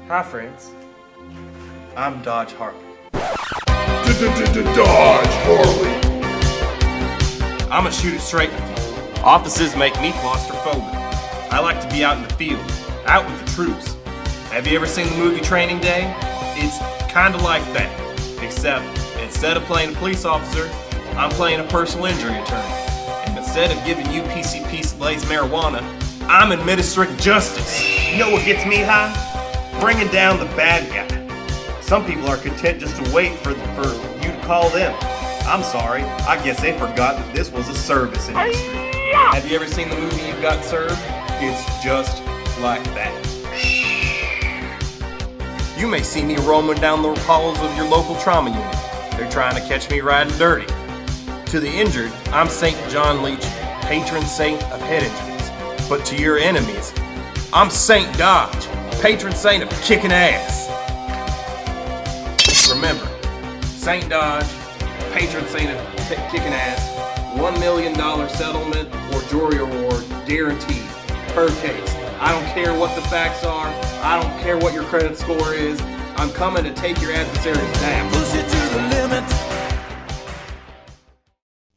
Hi, friends. I'm Dodge Harley. Dodge Harley. I'ma shoot it straight with you. Offices make me claustrophobic. I like to be out in the field, out with the troops. Have you ever seen the movie Training Day? It's kinda like that, except instead of playing a police officer, I'm playing a personal injury attorney. And instead of giving you PCP laced marijuana, I'm administering justice. You know what gets me high? Bringing down the bad guy. Some people are content just to wait for you to call them. I'm sorry, I guess they forgot that this was a service industry. Have you ever seen the movie You Got Served? It's just like that. You may see me roaming down the halls of your local trauma unit. They're trying to catch me riding dirty. To the injured, I'm St. John Leach, patron saint of head injuries. But to your enemies, I'm St. Dodge, patron saint of kicking ass. Remember, St. Dodge, patron saint of kicking ass, $1 million settlement or jury award guaranteed per case. I don't care what the facts are. I don't care what your credit score is. I'm coming to take your adversaries down. Push it to the limit.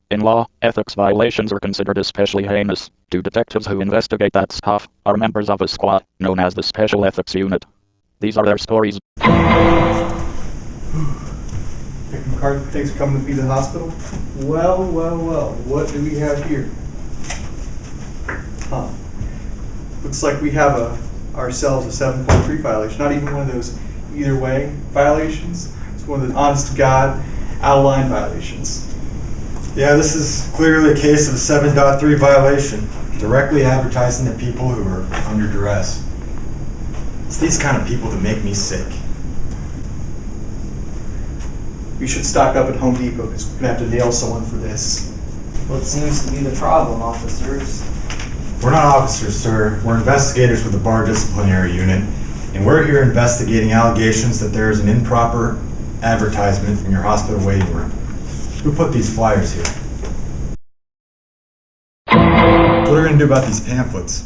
In law, ethics violations are considered especially heinous. Two detectives who investigate that stuff are members of a squad known as the Special Ethics Unit. These are their stories. Thanks for coming with me to the hospital. Well, what do we have here? Looks like we have ourselves a 7.3 violation. Not even one of those either way violations. It's one of the honest to God, out of line violations. Yeah, this is clearly a case of a 7.3 violation, directly advertising to people who are under duress. It's these kind of people that make me sick. We should stock up at Home Depot because we're going to have to nail someone for this. What seems to be the problem, officers? We're not officers, sir. We're investigators with the Bar Disciplinary Unit, and we're here investigating allegations that there is an improper advertisement in your hospital waiting room. Who put these flyers here? What are we going to do about these pamphlets?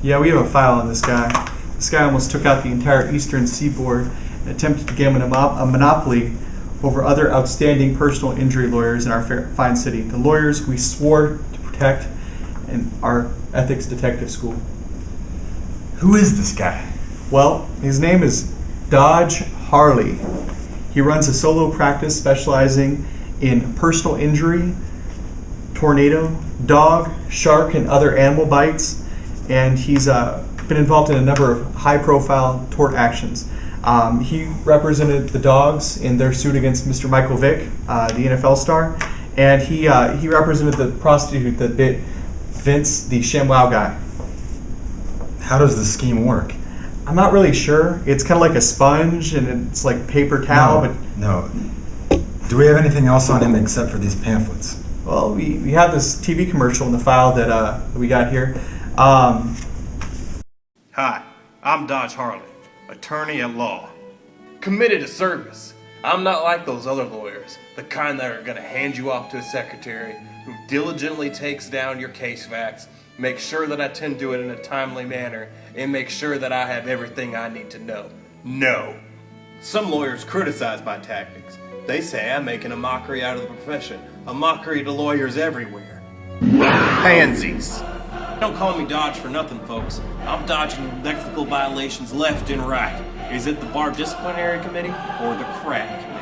Yeah, we have a file on this guy. This guy almost took out the entire eastern seaboard and attempted to gain a monopoly over other outstanding personal injury lawyers in our fine city. The lawyers we swore to protect in our ethics detective school. Who is this guy? Well, his name is Dodge Harley. He runs a solo practice specializing in personal injury, tornado, dog, shark, and other animal bites. And he's been involved in a number of high-profile tort actions. He represented the dogs in their suit against Mr. Michael Vick, the NFL star, and he represented the prostitute that bit Vince, the ShamWow guy. How does the scheme work? I'm not really sure. It's kind of like a sponge, and it's like paper towel. No. Do we have anything else on him except for these pamphlets? Well, we have this TV commercial in the file that we got here. Hi, I'm Dodge Harley, attorney at law. Committed to service. I'm not like those other lawyers, the kind that are going to hand you off to a secretary who diligently takes down your case facts, make sure that I tend to it in a timely manner, and make sure that I have everything I need to know. No. Some lawyers criticize my tactics. They say I'm making a mockery out of the profession, a mockery to lawyers everywhere. Pansies. Don't call me Dodge for nothing, folks. I'm dodging ethical violations left and right. Is it the Bar Disciplinary Committee or the Crack Committee?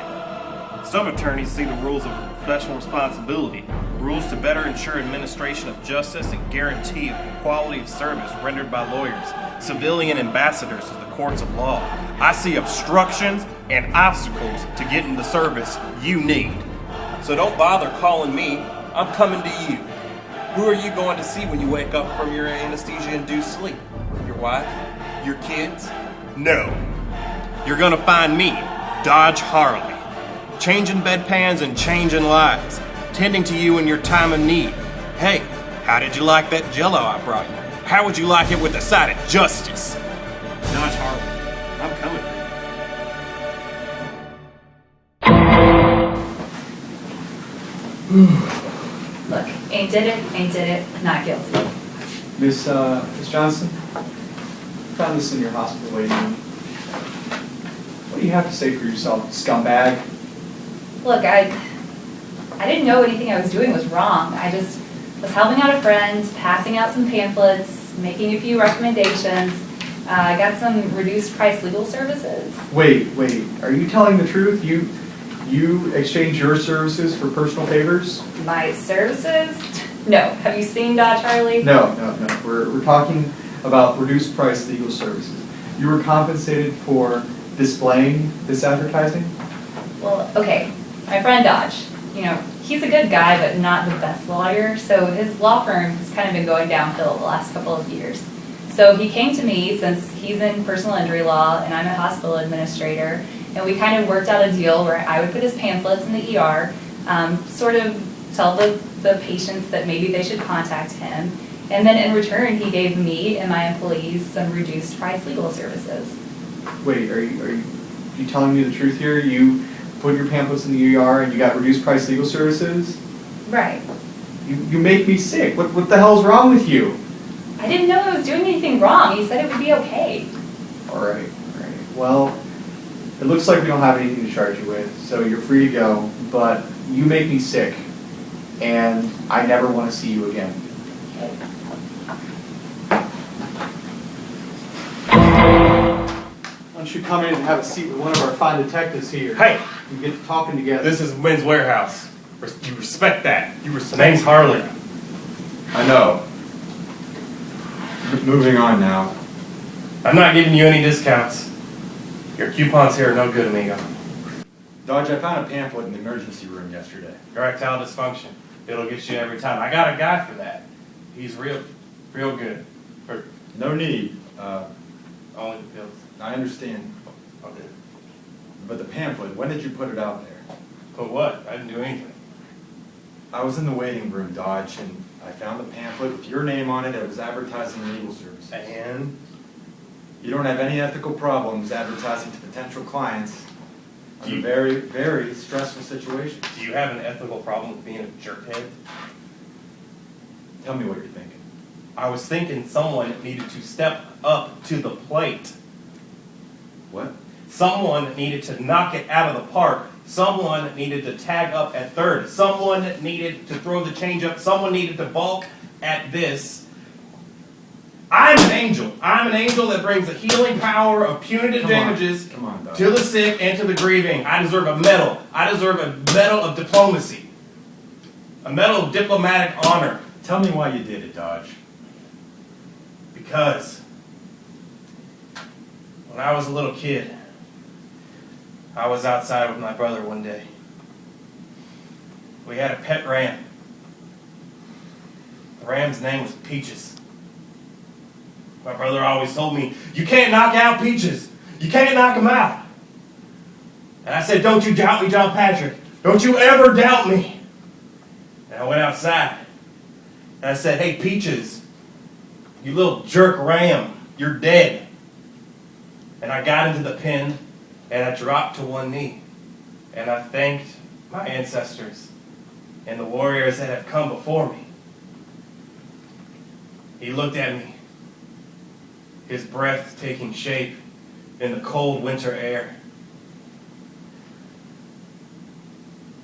Some attorneys see the rules of professional responsibility, rules to better ensure administration of justice and guarantee of the quality of service rendered by lawyers, civilian ambassadors to the courts of law. I see obstructions and obstacles to getting the service you need. So don't bother calling me. I'm coming to you. Who are you going to see when you wake up from your anesthesia-induced sleep? Your wife? Your kids? No. You're gonna find me, Dodge Harley, changing bedpans and changing lives, tending to you in your time of need. Hey, how did you like that Jell-O I brought you? How would you like it with a side of justice? Dodge Harley, I'm coming for you. Look, ain't did it, not guilty. Miss Johnson? Found this in your hospital waiting room. What do you have to say for yourself, scumbag? Look, I didn't know anything I was doing was wrong. I just was helping out a friend, passing out some pamphlets, making a few recommendations. I got some reduced price legal services. Wait, are you telling the truth? You exchange your services for personal favors? My services? No. Have you seen Charlie? No. We're talking about reduced price legal services. You were compensated for displaying this advertising? Well, okay. My friend Dodge, he's a good guy, but not the best lawyer. So his law firm has kind of been going downhill the last couple of years. So he came to me since he's in personal injury law and I'm a hospital administrator. And we kind of worked out a deal where I would put his pamphlets in the ER, sort of tell the patients that maybe they should contact him. And then in return, he gave me and my employees some reduced price legal services. Wait, are you telling me the truth here? You put your pamphlets in the ER and you got reduced price legal services? Right. You make me sick. What the hell's wrong with you? I didn't know I was doing anything wrong. He said it would be okay. All right. Well, it looks like we don't have anything to charge you with, so you're free to go, but you make me sick, and I never want to see you again. Why don't you come in and have a seat with one of our fine detectives here? Hey! We get to talking together. This is Men's Warehouse. You respect that. Name's Harley. I know. Moving on now. I'm not giving you any discounts. Your coupons here are no good, amigo. Dodge, I found a pamphlet in the emergency room yesterday. Erectile dysfunction. It'll get you every time. I got a guy for that. He's real good. No need. Only the pills. I understand. Okay. But the pamphlet, when did you put it out there? But what? I didn't do anything. I was in the waiting room, Dodge, and I found the pamphlet with your name on it. It was advertising legal services. And? You don't have any ethical problems advertising to potential clients in a very, very stressful situation. Do you have an ethical problem with being a jerkhead? Tell me what you're thinking. I was thinking someone needed to step up to the plate. What? Someone needed to knock it out of the park. Someone needed to tag up at third. Someone needed to throw the changeup. Someone needed to balk at this. I'm an angel. I'm an angel that brings the healing power of punitive damages to the sick and to the grieving. I deserve a medal. I deserve a medal of diplomacy. A medal of diplomatic honor. Tell me why you did it, Dodge. Because when I was a little kid, I was outside with my brother one day. We had a pet ram. The ram's name was Peaches. My brother always told me, you can't knock out Peaches. You can't knock him out. And I said, don't you doubt me, John Patrick. Don't you ever doubt me. And I went outside. And I said, hey, Peaches, you little jerk ram, you're dead. And I got into the pen, and I dropped to one knee. And I thanked my ancestors and the warriors that have come before me. He looked at me, his breath taking shape in the cold winter air.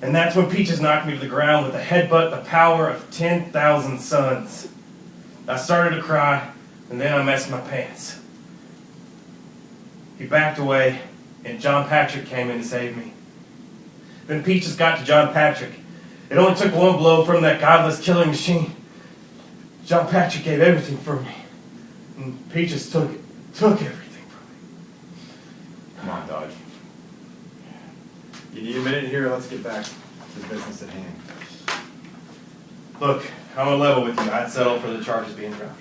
And that's when Peaches knocked me to the ground with a headbutt the power of 10,000 suns. I started to cry, and then I messed my pants. He backed away, and John Patrick came in to save me. Then Peaches got to John Patrick. It only took one blow from that godless killing machine. John Patrick gave everything for me. And Peaches took everything from me. Come on, Dodge. You need a minute here? Let's get back to the business at hand. Look, I'm on level with you. I'd settle for the charges being dropped.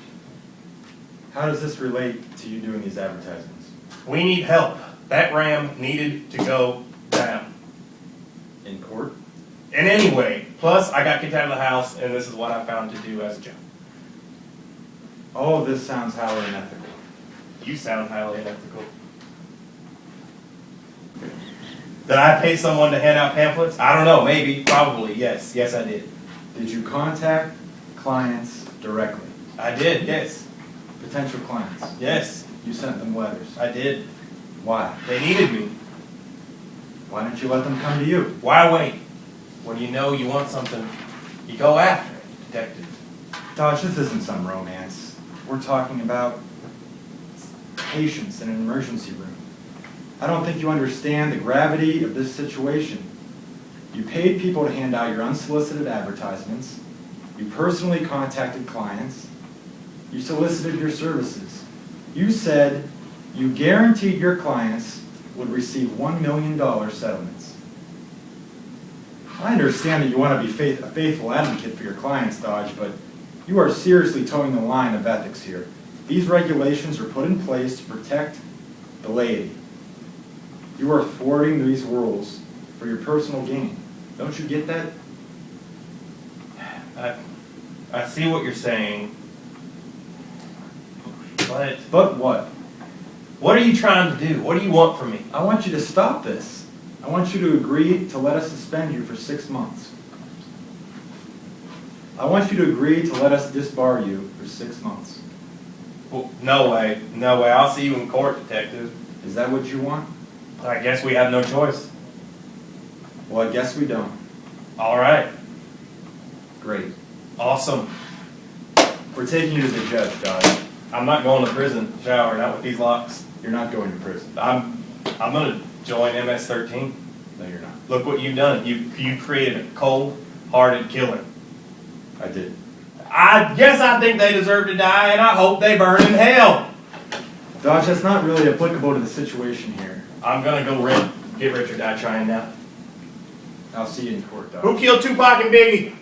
How does this relate to you doing these advertisements? We need help. That ram needed to go down. In court? In any way. Plus, I got kicked out of the house, and this is what I found to do as a job. All of this sounds highly unethical. You sound highly unethical. Did I pay someone to hand out pamphlets? I don't know. Maybe. Probably. Yes. Yes, I did. Did you contact clients directly? I did. Yes. Potential clients? Yes. You sent them letters. I did. Why? They needed me. Why didn't you let them come to you? Why wait? When you know you want something, you go after it, detective. Dodge, this isn't some romance. We're talking about patients in an emergency room. I don't think you understand the gravity of this situation. You paid people to hand out your unsolicited advertisements. You personally contacted clients. You solicited your services. You said you guaranteed your clients would receive $1 million settlements. I understand that you want to be a faithful advocate for your clients, Dodge, but you are seriously towing the line of ethics here. These regulations are put in place to protect the laity. You are thwarting these rules for your personal gain. Don't you get that? I see what you're saying, but But what? what are you trying to do? What do you want from me? I want you to stop this. I want you to agree to let us suspend you for 6 months. I want you to agree to let us disbar you for 6 months. Well, no way. No way. I'll see you in court, detective. Is that what you want? I guess we have no choice. Well, I guess we don't. All right. Great. Awesome. We're taking you to the judge, Dodge. I'm not going to prison, shower, not with these locks. You're not going to prison. I'm going to join MS-13. No, you're not. Look what you've done. You created a cold-hearted killer. I did. I guess I think they deserve to die, and I hope they burn in hell. Dodge, that's not really applicable to the situation here. I'm going to go get rich or die trying now. I'll see you in court, Dodge. Who killed Tupac and Biggie?